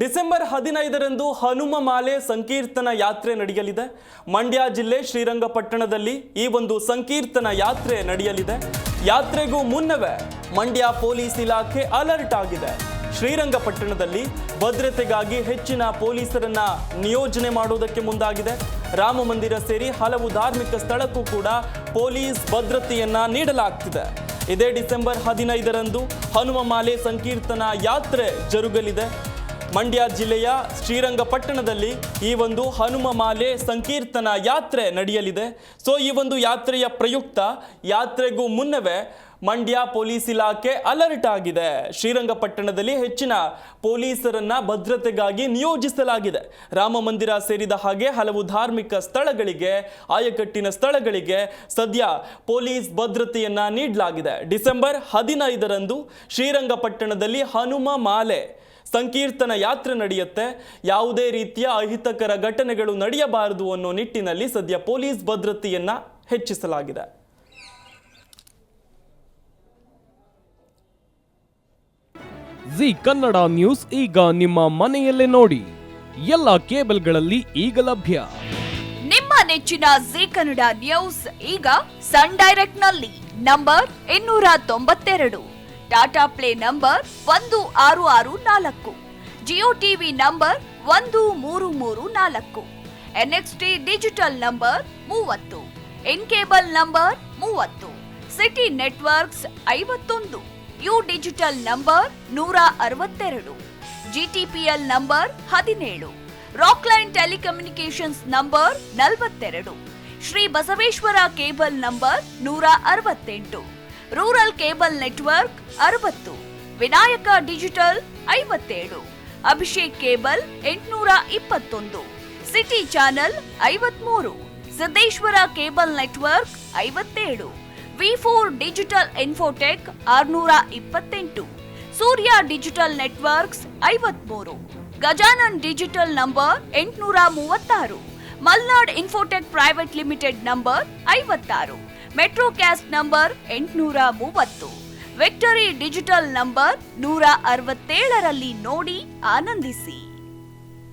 December 15ರಂದು Hanuma ಮಾಲೆ ಸಂಕೀರ್ತನ ಯಾತ್ರೆ ನಡೆಯಲಿದೆ. ಮಂಡ್ಯ ಜಿಲ್ಲೆ ಶ್ರೀರಂಗಪಟ್ಟಣದಲ್ಲಿ ಈ ಒಂದು ಸಂಕೀರ್ತನ ಯಾತ್ರೆ ನಡೆಯಲಿದೆ. ಯಾತ್ರೆಗೂ ಮುನ್ನವೇ ಮಂಡ್ಯ ಪೊಲೀಸ್ ಇಲಾಖೆ ಅಲರ್ಟ್ ಆಗಿದೆ. ಶ್ರೀರಂಗಪಟ್ಟಣದಲ್ಲಿ ಭದ್ರತೆಗಾಗಿ ಹೆಚ್ಚಿನ ಪೊಲೀಸರನ್ನ ನಿಯೋಜನೆ ಮಾಡುವುದಕ್ಕೆ ಮುಂದಾಗಿದೆ. ರಾಮ ಮಂದಿರ ಸೇರಿ ಹಲವು ಧಾರ್ಮಿಕ ಸ್ಥಳಕ್ಕೂ ಕೂಡ ಪೊಲೀಸ್ ಭದ್ರತೆಯನ್ನ ನೀಡಲಾಗ್ತಿದೆ. ಇದೇ ಡಿಸೆಂಬರ್ 15ರಂದು ಹನುಮ ಮಾಲೆ ಸಂಕೀರ್ತನ ಯಾತ್ರೆ ಜರುಗಲಿದೆ. ಮಂಡ್ಯ ಜಿಲ್ಲೆಯ ಶ್ರೀರಂಗಪಟ್ಟಣದಲ್ಲಿ ಈ ಒಂದು ಹನುಮ ಮಾಲೆ ಸಂಕೀರ್ತನ ಯಾತ್ರೆ ನಡೆಯಲಿದೆ. ಸೊ ಈ ಒಂದು ಯಾತ್ರೆಯ ಪ್ರಯುಕ್ತ ಯಾತ್ರೆಗೂ ಮುನ್ನವೇ ಮಂಡ್ಯ ಪೊಲೀಸ್ ಇಲಾಖೆ ಅಲರ್ಟ್ ಆಗಿದೆ. ಶ್ರೀರಂಗಪಟ್ಟಣದಲ್ಲಿ ಹೆಚ್ಚಿನ ಪೊಲೀಸರನ್ನ ಭದ್ರತೆಗಾಗಿ ನಿಯೋಜಿಸಲಾಗಿದೆ. ರಾಮ ಮಂದಿರ ಸೇರಿದ ಹಾಗೆ ಹಲವು ಧಾರ್ಮಿಕ ಸ್ಥಳಗಳಿಗೆ, ಆಯಕಟ್ಟಿನ ಸ್ಥಳಗಳಿಗೆ ಸದ್ಯ ಪೊಲೀಸ್ ಭದ್ರತೆಯನ್ನ ನೀಡಲಾಗಿದೆ. ಡಿಸೆಂಬರ್ 15ರಂದು ಶ್ರೀರಂಗಪಟ್ಟಣದಲ್ಲಿ ಹನುಮ ಮಾಲೆ ಸಂಕೀರ್ತನ ಯಾತ್ರೆ ನಡೆಯುತ್ತೆ. ಯಾವುದೇ ರೀತಿಯ ಅಹಿತಕರ ಘಟನೆಗಳು ನಡೆಯಬಾರದು ಅನ್ನೋ ನಿಟ್ಟಿನಲ್ಲಿ ಸದ್ಯ ಪೊಲೀಸ್ ಭದ್ರತೆಯನ್ನ ಹೆಚ್ಚಿಸಲಾಗಿದೆ. ಜಿ ಕನ್ನಡ ನ್ಯೂಸ್ ಈಗ ನಿಮ್ಮ ಮನೆಯಲ್ಲೇ ನೋಡಿ. ಎಲ್ಲ ಕೇಬಲ್ಗಳಲ್ಲಿ ಈಗ ಲಭ್ಯ. ನಿಮ್ಮ ನೆಚ್ಚಿನ ಜಿ ಕನ್ನಡ ನ್ಯೂಸ್ ಈಗ ಸನ್ ಡೈರೆಕ್ಟ್ ನಲ್ಲಿ number 292, Tata play number 1664, Jio TV number 1334, NXT digital number 30, in cable number 30, city networks 51, U digital number 162, GTPL number 17, Rockline telecommunications number 42, Shri Basaveshwara cable number 168, rural cable network 60, Vinayaka digital 57, Abhishek cable 821, city channel 53, Siddeshwara cable network 57, V4 digital Infotech 628, Surya digital networks 53, Gajanan digital number 836, Malnad infotech private limited number 56, metro cast number 830, victory digital number 167ರಲ್ಲಿ ನೋಡಿ ಆನಂದಿಸಿ.